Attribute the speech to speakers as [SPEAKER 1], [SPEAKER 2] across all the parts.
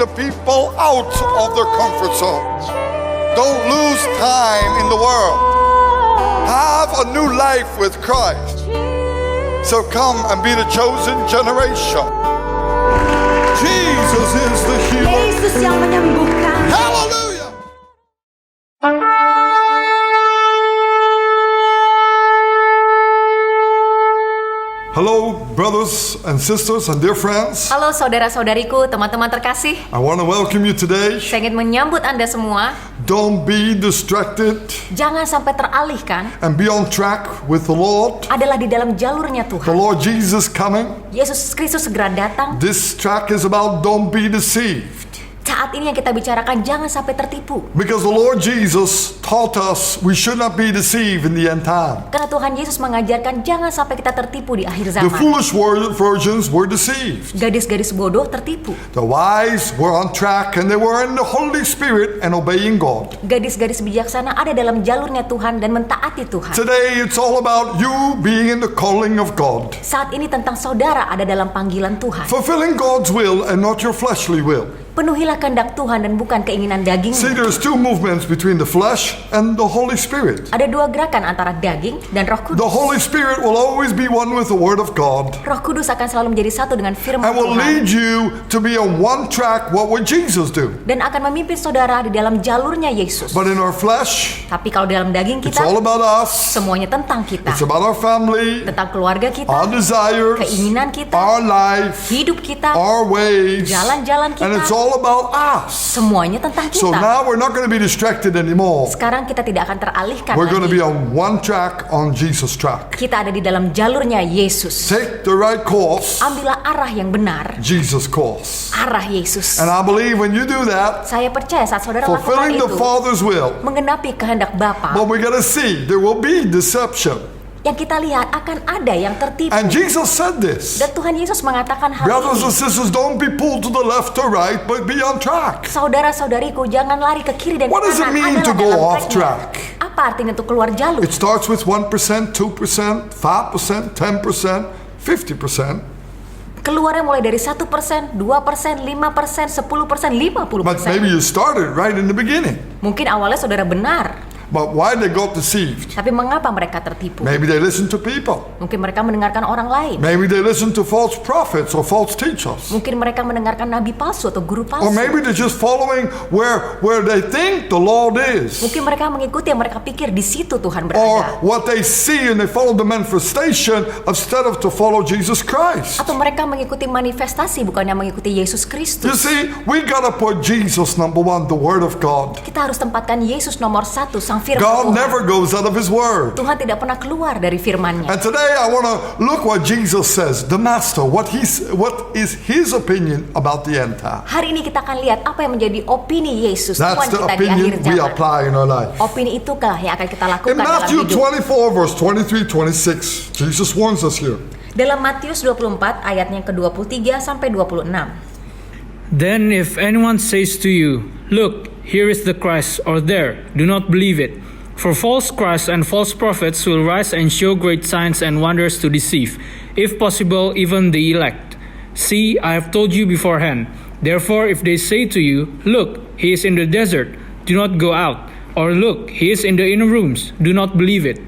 [SPEAKER 1] the people out of their comfort zone. Don't lose time in the world. Have a new life with Christ. So come and be the chosen generation. Jesus is the healer.
[SPEAKER 2] Yesus yang menyembuhkan.
[SPEAKER 1] Hallelujah. Hello, brothers and sisters and dear friends.
[SPEAKER 2] Halo saudara-saudariku, teman-teman terkasih.
[SPEAKER 1] I want to welcome you today.
[SPEAKER 2] Saya ingin menyambut Anda semua.
[SPEAKER 1] Don't be distracted
[SPEAKER 2] Jangan sampai teralihkan.
[SPEAKER 1] and be on track with the Lord.
[SPEAKER 2] Adalah di dalam jalurnya
[SPEAKER 1] The
[SPEAKER 2] Tuhan.
[SPEAKER 1] Lord Jesus coming.
[SPEAKER 2] Yesus Kristus segera datang.
[SPEAKER 1] This track is about don't be deceived.
[SPEAKER 2] Saat ini yang kita bicarakan, jangan sampai tertipu.
[SPEAKER 1] Because the Lord Jesus taught us we should not be deceived in the end time.
[SPEAKER 2] Karena Tuhan Yesus mengajarkan jangan sampai kita tertipu di akhir
[SPEAKER 1] The
[SPEAKER 2] zaman.
[SPEAKER 1] foolish virgins were deceived.
[SPEAKER 2] Gadis-gadis bodoh tertipu.
[SPEAKER 1] The wise were on track and they were in the Holy Spirit and obeying God.
[SPEAKER 2] Gadis-gadis bijaksana ada dalam jalurnya Tuhan dan mentaati Tuhan.
[SPEAKER 1] Today it's all about you being in the calling of God.
[SPEAKER 2] Saat ini tentang saudara ada dalam panggilan Tuhan.
[SPEAKER 1] Fulfilling God's will and not your fleshly will.
[SPEAKER 2] Penuhilah kehendak Tuhan dan bukan keinginan
[SPEAKER 1] See,
[SPEAKER 2] dagingmu.
[SPEAKER 1] there's two movements between the flesh and the Holy Spirit.
[SPEAKER 2] Ada dua gerakan antara daging dan Roh
[SPEAKER 1] The
[SPEAKER 2] Kudus.
[SPEAKER 1] Holy Spirit will always be one with the Word of God
[SPEAKER 2] Roh Kudus akan selalu menjadi satu dengan firman
[SPEAKER 1] and will
[SPEAKER 2] Tuhan
[SPEAKER 1] lead you to be on one track. What would Jesus do?
[SPEAKER 2] dan akan memimpin saudara di dalam jalurnya Yesus.
[SPEAKER 1] But in our flesh,
[SPEAKER 2] Tapi kalau dalam daging
[SPEAKER 1] it's
[SPEAKER 2] kita,
[SPEAKER 1] all about us.
[SPEAKER 2] semuanya tentang kita,
[SPEAKER 1] It's about our family,
[SPEAKER 2] tentang keluarga
[SPEAKER 1] our
[SPEAKER 2] kita,
[SPEAKER 1] desires,
[SPEAKER 2] keinginan kita,
[SPEAKER 1] our life,
[SPEAKER 2] hidup kita,
[SPEAKER 1] our ways,
[SPEAKER 2] jalan-jalan
[SPEAKER 1] and it's
[SPEAKER 2] kita,
[SPEAKER 1] all about us.
[SPEAKER 2] semuanya tentang
[SPEAKER 1] So
[SPEAKER 2] kita.
[SPEAKER 1] now we're not going to be distracted anymore.
[SPEAKER 2] Sekarang kita tidak akan teralihkan
[SPEAKER 1] We're going to be
[SPEAKER 2] lagi.
[SPEAKER 1] on one track, on Jesus' track.
[SPEAKER 2] Kita ada di dalam jalurnya Yesus.
[SPEAKER 1] Take the right course,
[SPEAKER 2] Ambillah arah yang benar,
[SPEAKER 1] Jesus' course.
[SPEAKER 2] arah Yesus.
[SPEAKER 1] And I believe when you do that,
[SPEAKER 2] Saya percaya saat saudara lakukan
[SPEAKER 1] fulfilling the
[SPEAKER 2] itu,
[SPEAKER 1] Father's will,
[SPEAKER 2] menggenapi kehendak Bapa,
[SPEAKER 1] but we're going to see there will be deception.
[SPEAKER 2] yang kita lihat akan ada yang tertipu.
[SPEAKER 1] And Jesus said this.
[SPEAKER 2] Dan Tuhan Yesus mengatakan hal
[SPEAKER 1] Brothers and
[SPEAKER 2] ini.
[SPEAKER 1] sisters, don't be pulled to the left or right, but be on track.
[SPEAKER 2] Saudara-saudariku, jangan lari ke kiri dan
[SPEAKER 1] What
[SPEAKER 2] ke
[SPEAKER 1] does it
[SPEAKER 2] kanan.
[SPEAKER 1] mean to
[SPEAKER 2] Adalah
[SPEAKER 1] go
[SPEAKER 2] dalam
[SPEAKER 1] off
[SPEAKER 2] tracknya.
[SPEAKER 1] track?
[SPEAKER 2] Apa artinya untuk keluar jalur?
[SPEAKER 1] It starts with 1%, 2%, 5%, 10%, 50%.
[SPEAKER 2] Keluarnya mulai dari 1%, 2%, 5%, 10%, 50%.
[SPEAKER 1] But maybe you started right in the beginning.
[SPEAKER 2] Mungkin awalnya saudara benar,
[SPEAKER 1] But why they got deceived?
[SPEAKER 2] tapi mengapa mereka tertipu?
[SPEAKER 1] Maybe they listened to people.
[SPEAKER 2] Mungkin mereka mendengarkan orang lain.
[SPEAKER 1] Maybe they listened to false prophets or false teachers.
[SPEAKER 2] Mungkin mereka mendengarkan nabi palsu atau guru
[SPEAKER 1] Or
[SPEAKER 2] palsu.
[SPEAKER 1] maybe they're just following where they think the Lord is.
[SPEAKER 2] Mungkin mereka mengikuti yang mereka pikir di situ Tuhan
[SPEAKER 1] Or
[SPEAKER 2] berada.
[SPEAKER 1] what they see and they follow the manifestation instead of to follow Jesus Christ.
[SPEAKER 2] Atau mereka mengikuti manifestasi bukannya mengikuti Yesus
[SPEAKER 1] You
[SPEAKER 2] Kristus.
[SPEAKER 1] see, we gotta put Jesus number one, the Word of God.
[SPEAKER 2] Kita harus tempatkan Yesus nomor 1, sang firman
[SPEAKER 1] God
[SPEAKER 2] Tuhan.
[SPEAKER 1] never goes out of His Word.
[SPEAKER 2] Tuhan tidak pernah keluar dari firman-Nya.
[SPEAKER 1] And today I want to look what Jesus says, the Master, what is His opinion about the end time.
[SPEAKER 2] Hari ini kita akan lihat apa yang menjadi opini Yesus Tuhan
[SPEAKER 1] That's the
[SPEAKER 2] kita di akhir
[SPEAKER 1] opinion we
[SPEAKER 2] zaman.
[SPEAKER 1] apply in our life.
[SPEAKER 2] Opini itukah yang akan kita lakukan
[SPEAKER 1] In
[SPEAKER 2] dalam
[SPEAKER 1] Matthew
[SPEAKER 2] hidup.
[SPEAKER 1] 24 verse 23-26, Jesus warns us here.
[SPEAKER 2] Dalam Matius 24 ayatnya ke-23 sampai 26.
[SPEAKER 3] Then if anyone says to you, "Look, here is the Christ," or "There," do not believe it. For false Christs and false prophets will rise and show great signs and wonders to deceive, if possible, even the elect. See, I have told you beforehand. Therefore, if they say to you, "Look, he is in the desert," do not go out. Or, "Look, he is in the inner rooms," do not believe it.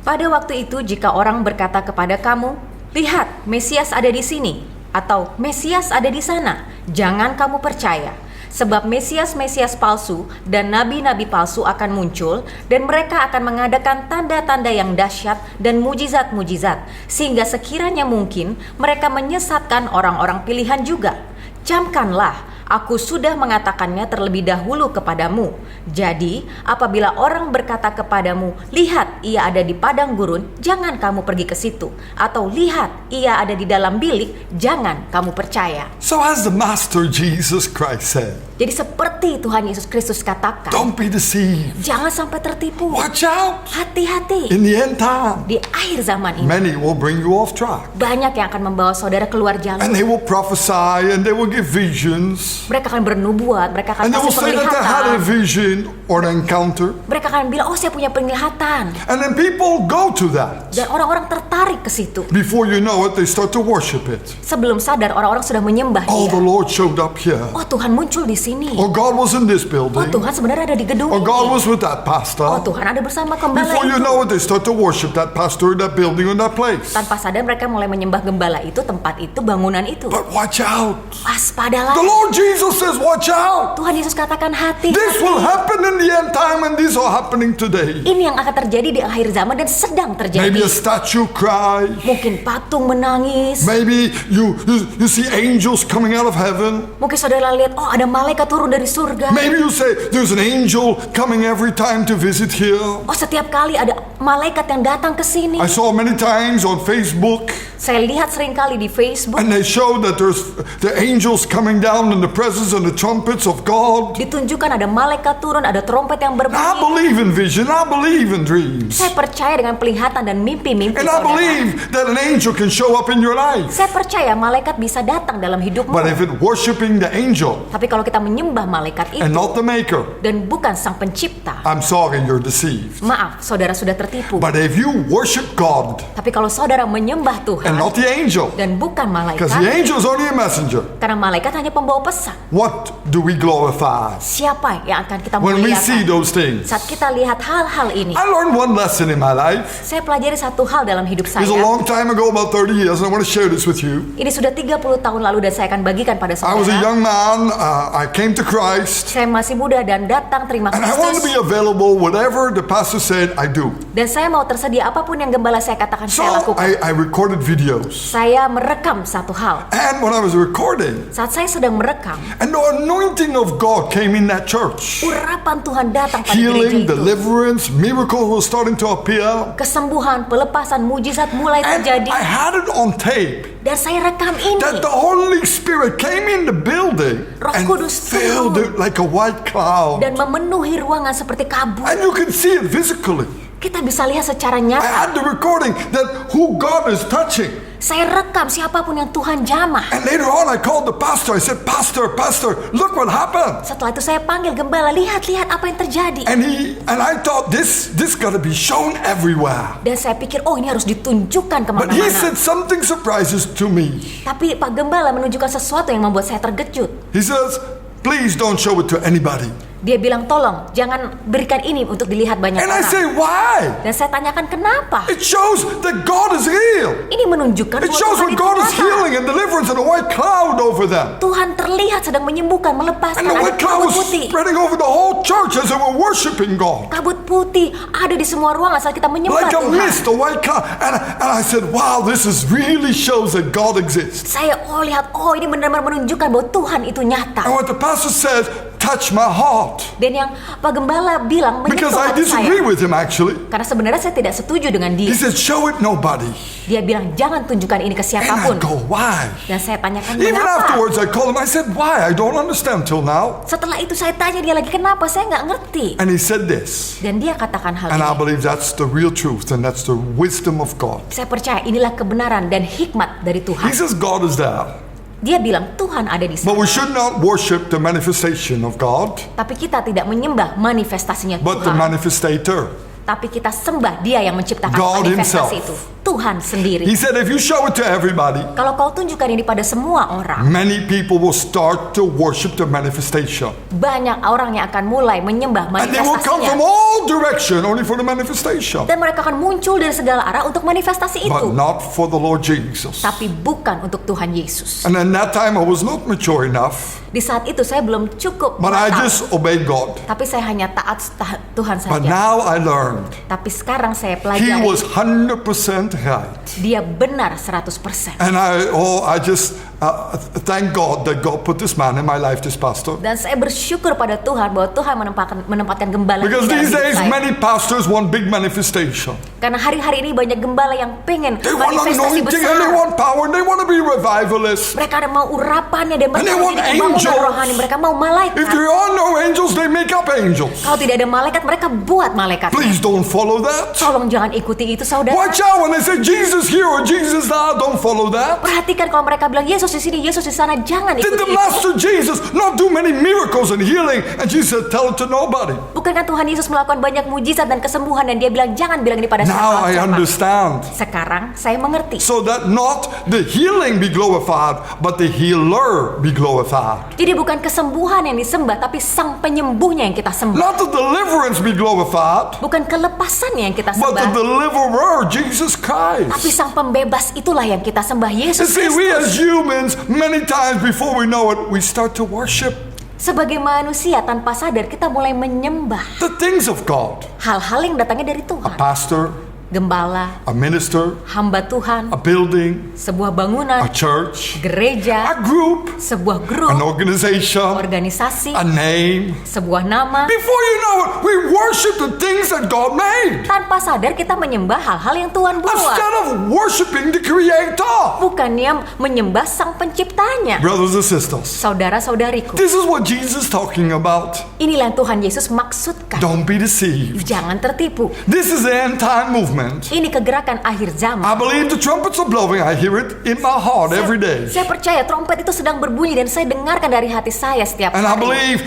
[SPEAKER 2] Pada waktu itu jika orang berkata kepada kamu, "Lihat, Mesias ada di sini," atau "Mesias ada di sana," jangan kamu percaya. Sebab Mesias-Mesias palsu dan nabi-nabi palsu akan muncul dan mereka akan mengadakan tanda-tanda yang dahsyat dan mujizat-mujizat sehingga sekiranya mungkin mereka menyesatkan orang-orang pilihan juga. Camkanlah, aku sudah mengatakannya terlebih dahulu kepadamu. Jadi, apabila orang berkata kepadamu, "Lihat, ia ada di padang gurun," jangan kamu pergi ke situ. Atau, "Lihat, ia ada di dalam bilik," jangan kamu percaya.
[SPEAKER 1] So as the Master Jesus Christ said,
[SPEAKER 2] Jadi seperti Tuhan Yesus Kristus katakan,
[SPEAKER 1] don't be deceived.
[SPEAKER 2] jangan sampai tertipu.
[SPEAKER 1] Watch out.
[SPEAKER 2] Hati-hati.
[SPEAKER 1] In the end time,
[SPEAKER 2] Di akhir zaman ini,
[SPEAKER 1] many will bring you off track.
[SPEAKER 2] banyak yang akan membawa saudara keluar jalur.
[SPEAKER 1] And they will prophesy and they will give visions.
[SPEAKER 2] Mereka akan bernubuat, mereka akan
[SPEAKER 1] And they will
[SPEAKER 2] kasih
[SPEAKER 1] say that they had a
[SPEAKER 2] penglihatan.
[SPEAKER 1] vision or an encounter.
[SPEAKER 2] Mereka akan bilang, oh saya punya penglihatan.
[SPEAKER 1] And then people go to that.
[SPEAKER 2] Dan orang-orang tertarik ke situ.
[SPEAKER 1] Before you know it, they start to worship it.
[SPEAKER 2] Sebelum sadar orang-orang sudah menyembah
[SPEAKER 1] Oh,
[SPEAKER 2] dia.
[SPEAKER 1] the Lord showed up here.
[SPEAKER 2] Oh Tuhan muncul di sini.
[SPEAKER 1] Or God was in this
[SPEAKER 2] Oh
[SPEAKER 1] building.
[SPEAKER 2] Tuhan sebenarnya ada di gedung
[SPEAKER 1] Or God
[SPEAKER 2] ini.
[SPEAKER 1] was with that
[SPEAKER 2] Oh
[SPEAKER 1] pastor.
[SPEAKER 2] Tuhan ada bersama gembala
[SPEAKER 1] Before you
[SPEAKER 2] itu.
[SPEAKER 1] know it, they start to worship that pastor, that building, or that place.
[SPEAKER 2] Tanpa sadar mereka mulai menyembah gembala itu, tempat itu, bangunan itu.
[SPEAKER 1] But watch out.
[SPEAKER 2] Waspadalah.
[SPEAKER 1] The Lord Jesus says, watch out.
[SPEAKER 2] Tuhan Yesus katakan hati.
[SPEAKER 1] This will happen in the end time, and these are happening today.
[SPEAKER 2] Ini yang akan terjadi di akhir zaman dan sedang terjadi.
[SPEAKER 1] Maybe a statue cry.
[SPEAKER 2] Mungkin patung menangis.
[SPEAKER 1] Maybe you see angels coming out of heaven.
[SPEAKER 2] Mungkin saudara lihat, oh ada malaikat turun dari surga.
[SPEAKER 1] Maybe you say there's an angel coming every time to visit here.
[SPEAKER 2] Oh setiap kali ada malaikat yang datang ke sini.
[SPEAKER 1] I saw many times on Facebook,
[SPEAKER 2] Saya lihat sering kali di Facebook.
[SPEAKER 1] and they show that there's the angels coming down in the presence and the trumpets of God.
[SPEAKER 2] Ditunjukkan ada malaikat turun, ada trompet yang
[SPEAKER 1] I
[SPEAKER 2] berbunyi.
[SPEAKER 1] believe in vision. I believe in dreams.
[SPEAKER 2] Saya percaya dengan penglihatan dan mimpi-mimpi
[SPEAKER 1] And I
[SPEAKER 2] saudara.
[SPEAKER 1] believe that an angel can show up in your life.
[SPEAKER 2] Saya percaya malaikat bisa datang dalam hidupmu.
[SPEAKER 1] But if it worshiping the angel
[SPEAKER 2] Tapi kalau kita menyembah malaikat
[SPEAKER 1] and
[SPEAKER 2] itu
[SPEAKER 1] not the maker,
[SPEAKER 2] dan bukan sang pencipta,
[SPEAKER 1] I'm sorry, you're deceived.
[SPEAKER 2] maaf, saudara sudah tertipu.
[SPEAKER 1] But if you worship God
[SPEAKER 2] Tapi kalau saudara menyembah
[SPEAKER 1] and
[SPEAKER 2] Tuhan
[SPEAKER 1] not the angel,
[SPEAKER 2] dan bukan
[SPEAKER 1] because the
[SPEAKER 2] malaikat,
[SPEAKER 1] angel is only a messenger,
[SPEAKER 2] karena malaikat hanya pembawa pesan.
[SPEAKER 1] what do we glorify
[SPEAKER 2] Siapa yang akan kita
[SPEAKER 1] when we see
[SPEAKER 2] muliakan?
[SPEAKER 1] those things?
[SPEAKER 2] Saat kita lihat hal-hal ini,
[SPEAKER 1] I learned one lesson in my life.
[SPEAKER 2] saya pelajari satu hal dalam hidup
[SPEAKER 1] It was a
[SPEAKER 2] saya.
[SPEAKER 1] long time ago, about 30 years, and I want to share this with you.
[SPEAKER 2] Ini sudah 30 tahun lalu dan saya akan bagikan pada
[SPEAKER 1] I was a
[SPEAKER 2] saudara.
[SPEAKER 1] young man. I came to Christ,
[SPEAKER 2] Saya masih muda dan datang terima
[SPEAKER 1] and I wanted to be
[SPEAKER 2] Kristus.
[SPEAKER 1] available. Whatever the pastor said, I do.
[SPEAKER 2] Dan saya mau tersedia apapun yang gembala saya katakan
[SPEAKER 1] So
[SPEAKER 2] saya lakukan.
[SPEAKER 1] I recorded videos.
[SPEAKER 2] Saya merekam satu hal.
[SPEAKER 1] And when I was recording,
[SPEAKER 2] Saat saya sedang merekam,
[SPEAKER 1] and the anointing of God came in that church.
[SPEAKER 2] urapan Tuhan datang pada gereja
[SPEAKER 1] Healing,
[SPEAKER 2] itu.
[SPEAKER 1] deliverance, miracles were starting to appear.
[SPEAKER 2] Kesembuhan, pelepasan, mujizat mulai
[SPEAKER 1] And
[SPEAKER 2] terjadi.
[SPEAKER 1] I had it on tape
[SPEAKER 2] Dan saya rekam ini.
[SPEAKER 1] that the Holy Spirit came in the building
[SPEAKER 2] Roh
[SPEAKER 1] and
[SPEAKER 2] Kudus
[SPEAKER 1] filled
[SPEAKER 2] turun.
[SPEAKER 1] it like a white cloud.
[SPEAKER 2] Dan memenuhi ruangan seperti kabut.
[SPEAKER 1] And you can see it physically.
[SPEAKER 2] Kita bisa lihat secara
[SPEAKER 1] I
[SPEAKER 2] nyata.
[SPEAKER 1] had the recording that who God is touching.
[SPEAKER 2] Saya rekam siapapun yang Tuhan jamah.
[SPEAKER 1] And later on I called the pastor. I said, Pastor, look what happened.
[SPEAKER 2] Setelah itu saya panggil gembala, lihat apa yang terjadi.
[SPEAKER 1] And I thought this gotta be shown everywhere.
[SPEAKER 2] Dan saya pikir, oh ini harus ditunjukkan
[SPEAKER 1] But he
[SPEAKER 2] kemana-mana.
[SPEAKER 1] said something surprises to me.
[SPEAKER 2] Tapi Pak Gembala menunjukkan sesuatu yang membuat saya terkejut.
[SPEAKER 1] He says, please don't show it to anybody.
[SPEAKER 2] Dia bilang, tolong jangan berikan ini untuk dilihat banyak
[SPEAKER 1] And I
[SPEAKER 2] orang.
[SPEAKER 1] say, why?
[SPEAKER 2] Dan saya tanyakan kenapa?
[SPEAKER 1] It shows that God is real.
[SPEAKER 2] Ini menunjukkan
[SPEAKER 1] It
[SPEAKER 2] bahwa
[SPEAKER 1] shows
[SPEAKER 2] Tuhan
[SPEAKER 1] when
[SPEAKER 2] itu
[SPEAKER 1] God is
[SPEAKER 2] nyata.
[SPEAKER 1] healing and deliverance and a white cloud over them.
[SPEAKER 2] Tuhan terlihat sedang menyembuhkan, melepaskan.
[SPEAKER 1] And the
[SPEAKER 2] Ada
[SPEAKER 1] white cloud
[SPEAKER 2] kabut
[SPEAKER 1] was
[SPEAKER 2] putih.
[SPEAKER 1] spreading over the whole church as they were worshiping God.
[SPEAKER 2] Kabut putih ada di semua ruangan saat kita menyembah
[SPEAKER 1] Like a
[SPEAKER 2] Tuhan.
[SPEAKER 1] mist, a white cloud. And I said, wow, this really shows that God exists.
[SPEAKER 2] Saya lihat, ini benar-benar menunjukkan bahwa Tuhan itu nyata.
[SPEAKER 1] And what the pastor said touched my heart.
[SPEAKER 2] Dan yang Pak Gembala bilang
[SPEAKER 1] Because
[SPEAKER 2] menyentuh
[SPEAKER 1] I
[SPEAKER 2] hati saya.
[SPEAKER 1] disagree with him actually.
[SPEAKER 2] Karena sebenarnya saya tidak setuju dengan
[SPEAKER 1] He
[SPEAKER 2] dia.
[SPEAKER 1] said, show it nobody.
[SPEAKER 2] Dia bilang jangan tunjukkan ini ke
[SPEAKER 1] And I
[SPEAKER 2] siapapun.
[SPEAKER 1] go, why?
[SPEAKER 2] Dan saya tanyakan
[SPEAKER 1] Even
[SPEAKER 2] kenapa.
[SPEAKER 1] afterwards I called him, I said, why? I don't understand till now.
[SPEAKER 2] Setelah itu saya tanya dia lagi kenapa, saya nggak ngerti.
[SPEAKER 1] And he said this.
[SPEAKER 2] Dan dia katakan hal
[SPEAKER 1] And I
[SPEAKER 2] ini.
[SPEAKER 1] believe that's the real truth and that's the wisdom of God.
[SPEAKER 2] Saya percaya inilah kebenaran dan hikmat dari Tuhan.
[SPEAKER 1] He says God is there.
[SPEAKER 2] Dia bilang Tuhan ada di
[SPEAKER 1] But we
[SPEAKER 2] sana.
[SPEAKER 1] should not worship the manifestation of God,
[SPEAKER 2] Tapi kita tidak menyembah manifestasinya
[SPEAKER 1] but the
[SPEAKER 2] Tuhan.
[SPEAKER 1] manifestator.
[SPEAKER 2] Tapi kita sembah dia yang menciptakan
[SPEAKER 1] God
[SPEAKER 2] manifestasi
[SPEAKER 1] himself.
[SPEAKER 2] itu. Tuhan sendiri.
[SPEAKER 1] He said, if you show it to everybody,
[SPEAKER 2] Kalau kau tunjukkan ini pada semua orang,
[SPEAKER 1] many people will start to worship the manifestation.
[SPEAKER 2] banyak orang yang akan mulai menyembah
[SPEAKER 1] And they will come from
[SPEAKER 2] manifestasinya.
[SPEAKER 1] all direction only for the manifestation.
[SPEAKER 2] Dan mereka akan muncul dari segala arah untuk manifestasi
[SPEAKER 1] But
[SPEAKER 2] itu.
[SPEAKER 1] not for the Lord Jesus.
[SPEAKER 2] Tapi bukan untuk Tuhan Yesus.
[SPEAKER 1] And in that time I was not mature enough,
[SPEAKER 2] Di saat itu saya belum cukup
[SPEAKER 1] but I
[SPEAKER 2] matang.
[SPEAKER 1] just obeyed God.
[SPEAKER 2] Tapi saya hanya taat Tuhan
[SPEAKER 1] But
[SPEAKER 2] saja.
[SPEAKER 1] now I learned
[SPEAKER 2] Tapi sekarang saya
[SPEAKER 1] he
[SPEAKER 2] pelajari
[SPEAKER 1] was 100% right.
[SPEAKER 2] dia benar 100%.
[SPEAKER 1] And I just thank God that God put this man in my life, this pastor.
[SPEAKER 2] Dan saya bersyukur pada Tuhan bahwa Tuhan menempatkan gembala
[SPEAKER 1] Because
[SPEAKER 2] di dalam
[SPEAKER 1] these
[SPEAKER 2] hidup
[SPEAKER 1] days
[SPEAKER 2] saya.
[SPEAKER 1] many pastors want big manifestation.
[SPEAKER 2] Karena hari-hari ini banyak gembala yang pengen
[SPEAKER 1] They want
[SPEAKER 2] manifestasi
[SPEAKER 1] anointing and they
[SPEAKER 2] besar.
[SPEAKER 1] want power and they want to be revivalists.
[SPEAKER 2] Mereka ada mau urapannya dan mereka
[SPEAKER 1] they
[SPEAKER 2] mau
[SPEAKER 1] want
[SPEAKER 2] jadi pembangunan
[SPEAKER 1] angels.
[SPEAKER 2] rohani. Mereka mau
[SPEAKER 1] If
[SPEAKER 2] malaikat.
[SPEAKER 1] there are no angels, they make up angels.
[SPEAKER 2] Kalau tidak ada malaikat, mereka buat malaikat.
[SPEAKER 1] Please don't follow that.
[SPEAKER 2] Tolong jangan ikuti itu, saudara.
[SPEAKER 1] Watch out when they say Jesus here or Jesus there, don't follow that.
[SPEAKER 2] Perhatikan kalau mereka bilang Yesus Yesus di sini, Yesus di sana, jangan
[SPEAKER 1] Did
[SPEAKER 2] ikuti
[SPEAKER 1] the
[SPEAKER 2] itu.
[SPEAKER 1] Master Jesus not do many miracles and healing? And Jesus said, tell it to nobody.
[SPEAKER 2] Bukankah Tuhan Yesus melakukan banyak mujizat dan kesembuhan dan dia bilang jangan bilang ini pada
[SPEAKER 1] Now I
[SPEAKER 2] siapa-siapa.
[SPEAKER 1] understand.
[SPEAKER 2] Sekarang saya mengerti.
[SPEAKER 1] So that not the healing be glorified, but the healer be glorified.
[SPEAKER 2] Jadi bukan kesembuhan yang disembah, tapi sang penyembuhnya yang kita sembah.
[SPEAKER 1] Not the deliverance be glorified,
[SPEAKER 2] Bukan kelepasannya yang kita
[SPEAKER 1] but the
[SPEAKER 2] sembah,
[SPEAKER 1] deliverer, Jesus
[SPEAKER 2] tapi
[SPEAKER 1] Christ.
[SPEAKER 2] sang pembebas itulah yang kita sembah,
[SPEAKER 1] You
[SPEAKER 2] Yesus
[SPEAKER 1] see, we as
[SPEAKER 2] Kristus.
[SPEAKER 1] humans, many times before we know it, we start to worship
[SPEAKER 2] Sebagai manusia tanpa sadar kita mulai menyembah
[SPEAKER 1] the things of God.
[SPEAKER 2] hal-hal yang datangnya dari
[SPEAKER 1] A
[SPEAKER 2] Tuhan.
[SPEAKER 1] pastor,
[SPEAKER 2] Gembala,
[SPEAKER 1] a minister,
[SPEAKER 2] hamba Tuhan,
[SPEAKER 1] a building,
[SPEAKER 2] sebuah
[SPEAKER 1] a
[SPEAKER 2] bangunan,
[SPEAKER 1] church,
[SPEAKER 2] gereja,
[SPEAKER 1] a group,
[SPEAKER 2] sebuah
[SPEAKER 1] an
[SPEAKER 2] grup,
[SPEAKER 1] organization,
[SPEAKER 2] organisasi,
[SPEAKER 1] a name.
[SPEAKER 2] sebuah nama.
[SPEAKER 1] Before you know it, we worship the things that God made
[SPEAKER 2] Tanpa sadar kita menyembah hal-hal yang Tuhan buat,
[SPEAKER 1] instead of worshiping the Creator.
[SPEAKER 2] bukannya menyembah sang penciptanya.
[SPEAKER 1] Brothers and sisters,
[SPEAKER 2] Saudara-saudariku,
[SPEAKER 1] this is what Jesus is talking about.
[SPEAKER 2] inilah yang Tuhan Yesus maksudkan.
[SPEAKER 1] Don't be deceived.
[SPEAKER 2] Jangan tertipu.
[SPEAKER 1] This is the end time movement.
[SPEAKER 2] Ini kegerakan akhir zaman.
[SPEAKER 1] I believe the trumpets are blowing. I hear it in my heart every day.
[SPEAKER 2] Saya percaya trompet itu sedang berbunyi dan saya dengarkan dari hati saya setiap
[SPEAKER 1] And I
[SPEAKER 2] hari.
[SPEAKER 1] believe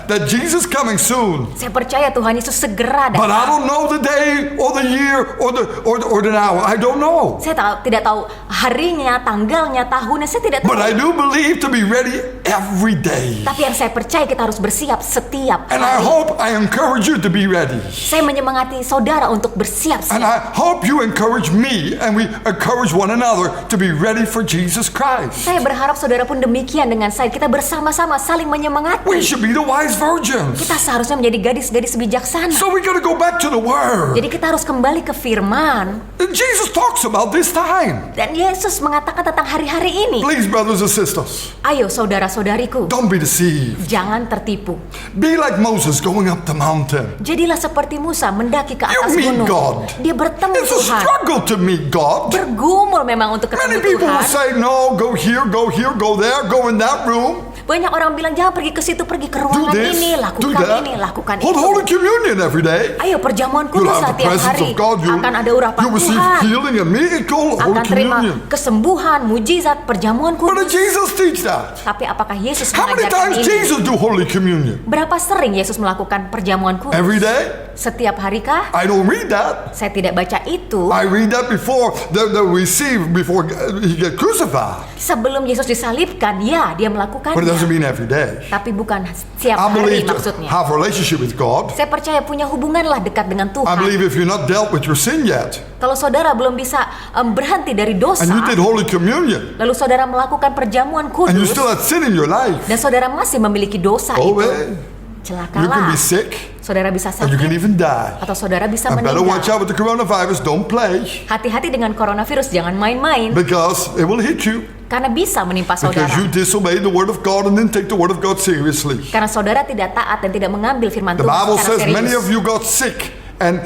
[SPEAKER 1] that Jesus coming soon.
[SPEAKER 2] Saya percaya Tuhan Yesus segera
[SPEAKER 1] But I
[SPEAKER 2] datang.
[SPEAKER 1] don't know the day or the year or the hour. I don't know.
[SPEAKER 2] Saya tidak tahu harinya, tanggalnya, tahunnya. Saya tidak tahu.
[SPEAKER 1] But I do believe to be ready every day.
[SPEAKER 2] Tapi yang saya percaya kita harus bersiap setiap
[SPEAKER 1] And I
[SPEAKER 2] hari.
[SPEAKER 1] hope I encourage you to be ready.
[SPEAKER 2] Saya menyemangati saudara untuk
[SPEAKER 1] And
[SPEAKER 2] bersiap-siap.
[SPEAKER 1] I hope you encourage me and we encourage one another to be ready for Jesus Christ.
[SPEAKER 2] Saya berharap saudara pun demikian dengan saya. Kita bersama-sama saling
[SPEAKER 1] We
[SPEAKER 2] menyemangati.
[SPEAKER 1] should be the wise virgins.
[SPEAKER 2] Kita seharusnya menjadi gadis-gadis bijaksana.
[SPEAKER 1] So we got to go back to the Word.
[SPEAKER 2] Jadi kita harus kembali ke firman.
[SPEAKER 1] And Jesus talks about this time.
[SPEAKER 2] Dan Yesus mengatakan tentang hari-hari ini.
[SPEAKER 1] Please, brothers and sisters,
[SPEAKER 2] Ayo saudara-saudariku,
[SPEAKER 1] don't be deceived.
[SPEAKER 2] jangan tertipu.
[SPEAKER 1] Be like Moses going up the mountain.
[SPEAKER 2] Jadilah seperti Musa mendaki ke
[SPEAKER 1] You
[SPEAKER 2] atas
[SPEAKER 1] meet
[SPEAKER 2] gunung.
[SPEAKER 1] God.
[SPEAKER 2] Dia bertemu
[SPEAKER 1] It's a
[SPEAKER 2] Tuhan.
[SPEAKER 1] struggle to meet God.
[SPEAKER 2] Bergumul memang untuk
[SPEAKER 1] Many
[SPEAKER 2] ketemu
[SPEAKER 1] people will
[SPEAKER 2] Tuhan.
[SPEAKER 1] say, no, go here, go there, go in that room.
[SPEAKER 2] Banyak orang bilang jangan pergi ke situ, pergi ke
[SPEAKER 1] Do
[SPEAKER 2] ruangan
[SPEAKER 1] this,
[SPEAKER 2] ini,
[SPEAKER 1] do
[SPEAKER 2] lakukan
[SPEAKER 1] that.
[SPEAKER 2] ini, lakukan
[SPEAKER 1] Hold Holy
[SPEAKER 2] itu.
[SPEAKER 1] Communion every day.
[SPEAKER 2] Ayo perjamuan
[SPEAKER 1] You'll
[SPEAKER 2] kudus
[SPEAKER 1] have the
[SPEAKER 2] setiap
[SPEAKER 1] presence
[SPEAKER 2] hari.
[SPEAKER 1] of God.
[SPEAKER 2] Akan ada urapan
[SPEAKER 1] You receive
[SPEAKER 2] Tuhan.
[SPEAKER 1] healing and miracle. Holy
[SPEAKER 2] Akan terima
[SPEAKER 1] Communion.
[SPEAKER 2] kesembuhan, mujizat, perjamuan
[SPEAKER 1] But
[SPEAKER 2] kudus.
[SPEAKER 1] did Jesus teach that?
[SPEAKER 2] Tapi apakah Yesus
[SPEAKER 1] How many
[SPEAKER 2] mengajarkan
[SPEAKER 1] times
[SPEAKER 2] ini?
[SPEAKER 1] Jesus do Holy Communion?
[SPEAKER 2] Berapa sering Yesus melakukan perjamuan kudus?
[SPEAKER 1] Every day?
[SPEAKER 2] Setiap hari kah?
[SPEAKER 1] I don't read that.
[SPEAKER 2] Saya tidak baca itu.
[SPEAKER 1] I read that before the receive before he get crucified.
[SPEAKER 2] Sebelum Yesus disalibkan, ya dia
[SPEAKER 1] But it
[SPEAKER 2] melakukannya.
[SPEAKER 1] doesn't mean every day.
[SPEAKER 2] Tapi bukan setiap
[SPEAKER 1] I
[SPEAKER 2] hari
[SPEAKER 1] believe to
[SPEAKER 2] maksudnya.
[SPEAKER 1] have a relationship with God.
[SPEAKER 2] Saya percaya punya hubunganlah dekat dengan
[SPEAKER 1] I
[SPEAKER 2] Tuhan.
[SPEAKER 1] believe if you're not dealt with your sin yet,
[SPEAKER 2] Kalau saudara belum bisa berhenti dari dosa,
[SPEAKER 1] and you did Holy Communion,
[SPEAKER 2] lalu saudara melakukan perjamuan
[SPEAKER 1] and you
[SPEAKER 2] kudus,
[SPEAKER 1] still had sin in your life,
[SPEAKER 2] dan saudara masih memiliki dosa
[SPEAKER 1] oh
[SPEAKER 2] itu,
[SPEAKER 1] well, you can
[SPEAKER 2] celakalah.
[SPEAKER 1] be sick,
[SPEAKER 2] Saudara bisa
[SPEAKER 1] and you can
[SPEAKER 2] sakit,
[SPEAKER 1] even die.
[SPEAKER 2] atau saudara bisa
[SPEAKER 1] And better watch
[SPEAKER 2] meninggal.
[SPEAKER 1] out with the coronavirus. Don't play,
[SPEAKER 2] Hati-hati dengan coronavirus, jangan main-main,
[SPEAKER 1] because it will hit you.
[SPEAKER 2] karena bisa menimpa
[SPEAKER 1] Because
[SPEAKER 2] saudara.
[SPEAKER 1] you disobey the word of God and then take the word of God seriously.
[SPEAKER 2] Karena saudara tidak taat dan tidak mengambil firman
[SPEAKER 1] The
[SPEAKER 2] Tuhan
[SPEAKER 1] Bible
[SPEAKER 2] secara
[SPEAKER 1] says many
[SPEAKER 2] serius.
[SPEAKER 1] of you got sick and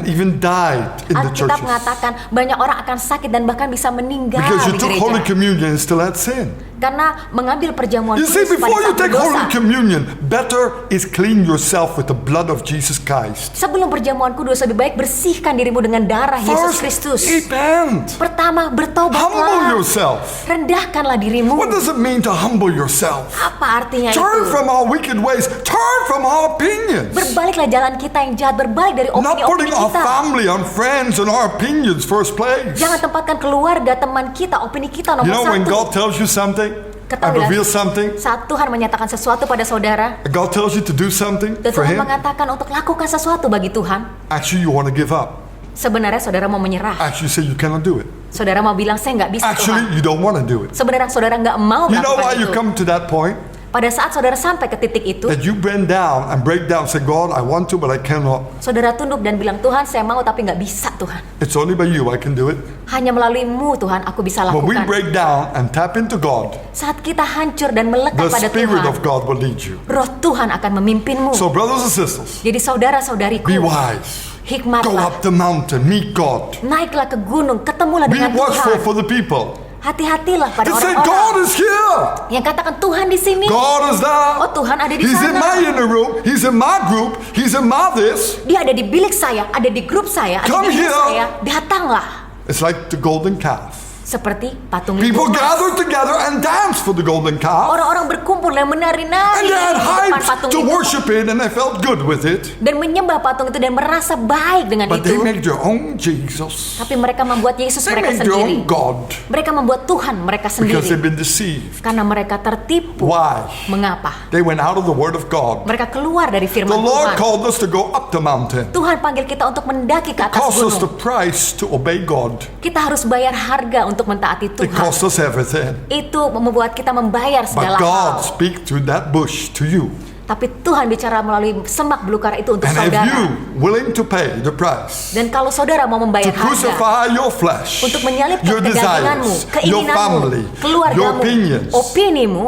[SPEAKER 1] even died in the
[SPEAKER 2] Alkitab
[SPEAKER 1] churches
[SPEAKER 2] mengatakan banyak orang akan sakit dan bahkan bisa meninggal
[SPEAKER 1] because you
[SPEAKER 2] di
[SPEAKER 1] took Holy
[SPEAKER 2] gereja.
[SPEAKER 1] Communion and still had sin.
[SPEAKER 2] Karena mengambil perjamuan
[SPEAKER 1] You see,
[SPEAKER 2] kudus pada
[SPEAKER 1] before you
[SPEAKER 2] saat
[SPEAKER 1] take
[SPEAKER 2] berdosa.
[SPEAKER 1] Holy Communion, better is clean yourself with the blood of Jesus Christ.
[SPEAKER 2] Sebelum perjamuan kudus, lebih baik bersihkan dirimu dengan darah Yesus
[SPEAKER 1] First,
[SPEAKER 2] Kristus.
[SPEAKER 1] repent.
[SPEAKER 2] Pertama,
[SPEAKER 1] Humble
[SPEAKER 2] bertobatlah.
[SPEAKER 1] yourself.
[SPEAKER 2] Rendahkanlah dirimu.
[SPEAKER 1] What does it mean to humble yourself?
[SPEAKER 2] Apa artinya
[SPEAKER 1] Turn
[SPEAKER 2] itu?
[SPEAKER 1] from our wicked ways. Turn from our opinions.
[SPEAKER 2] Berbaliklah jalan kita yang jahat, berbalik dari
[SPEAKER 1] Not
[SPEAKER 2] opini-opini
[SPEAKER 1] putting our
[SPEAKER 2] kita.
[SPEAKER 1] family, our friends, and our opinions first place.
[SPEAKER 2] Jangan tempatkan keluarga, teman kita, opini kita
[SPEAKER 1] You
[SPEAKER 2] nomor
[SPEAKER 1] know, when
[SPEAKER 2] satu.
[SPEAKER 1] God tells you something and
[SPEAKER 2] Ketahuilah,
[SPEAKER 1] reveals something,
[SPEAKER 2] saat Tuhan menyatakan sesuatu pada saudara,
[SPEAKER 1] God tells you to do something
[SPEAKER 2] dan
[SPEAKER 1] for
[SPEAKER 2] Tuhan
[SPEAKER 1] Him,
[SPEAKER 2] mengatakan untuk lakukan sesuatu bagi Tuhan,
[SPEAKER 1] actually you want to give up.
[SPEAKER 2] sebenarnya saudara mau menyerah.
[SPEAKER 1] Actually you say you cannot do it.
[SPEAKER 2] Saudara mau bilang, saya nggak bisa
[SPEAKER 1] Actually
[SPEAKER 2] Tuhan.
[SPEAKER 1] you don't want to do it.
[SPEAKER 2] Sebenarnya saudara nggak mau
[SPEAKER 1] You know why
[SPEAKER 2] melakukan
[SPEAKER 1] you
[SPEAKER 2] itu.
[SPEAKER 1] come to that point?
[SPEAKER 2] Pada saat saudara sampai ke titik itu,
[SPEAKER 1] That you bend down and break down, say, God, I want to, but I cannot.
[SPEAKER 2] saudara tunduk dan bilang, Tuhan saya mau tapi nggak bisa Tuhan.
[SPEAKER 1] It's only by you I can do it.
[SPEAKER 2] Hanya melaluimu Tuhan aku bisa
[SPEAKER 1] When we
[SPEAKER 2] lakukan.
[SPEAKER 1] break down and tap into God,
[SPEAKER 2] Saat kita hancur dan melekat
[SPEAKER 1] the
[SPEAKER 2] pada
[SPEAKER 1] Spirit
[SPEAKER 2] Tuhan,
[SPEAKER 1] of God will lead you.
[SPEAKER 2] Roh Tuhan akan memimpinmu.
[SPEAKER 1] So brothers and sisters,
[SPEAKER 2] Jadi saudara-saudariku,
[SPEAKER 1] be wise. Go
[SPEAKER 2] hikmatlah,
[SPEAKER 1] up the mountain, meet God.
[SPEAKER 2] naiklah ke gunung, ketemulah
[SPEAKER 1] Be
[SPEAKER 2] dengan
[SPEAKER 1] watchful
[SPEAKER 2] Tuhan.
[SPEAKER 1] for the people.
[SPEAKER 2] Hati-hatilah pada
[SPEAKER 1] And say, God
[SPEAKER 2] orang-orang
[SPEAKER 1] is here.
[SPEAKER 2] yang katakan Tuhan di sini.
[SPEAKER 1] God is there.
[SPEAKER 2] Oh, Tuhan ada di
[SPEAKER 1] He's in
[SPEAKER 2] sana.
[SPEAKER 1] my inner room. He's in my group. He's in my this.
[SPEAKER 2] Dia ada di bilik saya, ada di grup saya, ada
[SPEAKER 1] Come
[SPEAKER 2] di grup
[SPEAKER 1] here.
[SPEAKER 2] saya. Datanglah.
[SPEAKER 1] It's like the golden calf.
[SPEAKER 2] seperti patung
[SPEAKER 1] People
[SPEAKER 2] lembu emas.
[SPEAKER 1] gathered together and danced for the golden calf.
[SPEAKER 2] Orang-orang berkumpul dan
[SPEAKER 1] And
[SPEAKER 2] menari-nari
[SPEAKER 1] they had
[SPEAKER 2] di depan
[SPEAKER 1] hyped
[SPEAKER 2] patung
[SPEAKER 1] to
[SPEAKER 2] itu
[SPEAKER 1] worship it and they felt good with it.
[SPEAKER 2] dan menyembah patung itu dan merasa baik dengan
[SPEAKER 1] But they
[SPEAKER 2] itu.
[SPEAKER 1] make their own Jesus.
[SPEAKER 2] Tapi mereka membuat Yesus
[SPEAKER 1] They
[SPEAKER 2] mereka
[SPEAKER 1] make their
[SPEAKER 2] sendiri.
[SPEAKER 1] own God
[SPEAKER 2] Mereka membuat Tuhan mereka
[SPEAKER 1] because they've
[SPEAKER 2] sendiri
[SPEAKER 1] been deceived.
[SPEAKER 2] karena mereka tertipu.
[SPEAKER 1] Why?
[SPEAKER 2] Mengapa?
[SPEAKER 1] They went out of the word of God.
[SPEAKER 2] Mereka keluar dari
[SPEAKER 1] The
[SPEAKER 2] firman
[SPEAKER 1] Lord
[SPEAKER 2] Tuhan.
[SPEAKER 1] called us to go up the mountain.
[SPEAKER 2] Tuhan panggil kita untuk mendaki ke atas
[SPEAKER 1] Cost us the
[SPEAKER 2] gunung.
[SPEAKER 1] price to obey God.
[SPEAKER 2] Kita harus bayar harga untuk mentaati
[SPEAKER 1] It
[SPEAKER 2] Tuhan.
[SPEAKER 1] cost us everything.
[SPEAKER 2] Itu membuat kita membayar
[SPEAKER 1] But
[SPEAKER 2] segala
[SPEAKER 1] God
[SPEAKER 2] hal.
[SPEAKER 1] speak through that bush to you.
[SPEAKER 2] Tapi Tuhan bicara melalui semak belukar itu untuk
[SPEAKER 1] And if
[SPEAKER 2] saudara.
[SPEAKER 1] you willing to pay the price
[SPEAKER 2] Dan kalau saudara mau
[SPEAKER 1] to
[SPEAKER 2] membayar harga
[SPEAKER 1] crucify your flesh,
[SPEAKER 2] untuk menyalibkan
[SPEAKER 1] your
[SPEAKER 2] kedaginganmu,
[SPEAKER 1] desires, your
[SPEAKER 2] keinginanmu,
[SPEAKER 1] family, your
[SPEAKER 2] keluargamu,
[SPEAKER 1] opinions,
[SPEAKER 2] opinimu,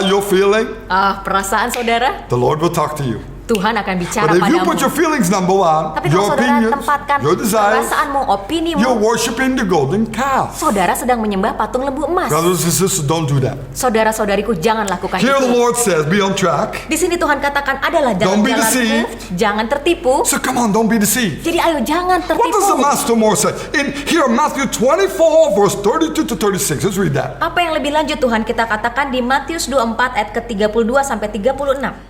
[SPEAKER 1] your feeling,
[SPEAKER 2] perasaan saudara,
[SPEAKER 1] the Lord will talk to you.
[SPEAKER 2] Tuhan akan bicara
[SPEAKER 1] But if you
[SPEAKER 2] padamu.
[SPEAKER 1] put your feelings number one,
[SPEAKER 2] Tapi kalau
[SPEAKER 1] your
[SPEAKER 2] saudara
[SPEAKER 1] opinions,
[SPEAKER 2] tempatkan
[SPEAKER 1] your desires,
[SPEAKER 2] perasaanmu, opinimu,
[SPEAKER 1] you're worshiping the golden calf.
[SPEAKER 2] saudara sedang menyembah patung lembu emas.
[SPEAKER 1] Brothers and sisters, don't do that.
[SPEAKER 2] Saudara-saudariku, jangan lakukan
[SPEAKER 1] Here the
[SPEAKER 2] itu.
[SPEAKER 1] Lord says, be on track.
[SPEAKER 2] Di sini Tuhan katakan adalah
[SPEAKER 1] Don't be
[SPEAKER 2] jalan-jalanmu,
[SPEAKER 1] deceived.
[SPEAKER 2] jangan tertipu.
[SPEAKER 1] So come on, don't be deceived.
[SPEAKER 2] Jadi ayo jangan
[SPEAKER 1] What does the
[SPEAKER 2] tertipu.
[SPEAKER 1] master more say? In here, Matthew 24, verse 32 to 36. Let's read that.
[SPEAKER 2] Apa yang lebih lanjut Tuhan kita katakan di Matius 24 ayat ke-32 sampai 36.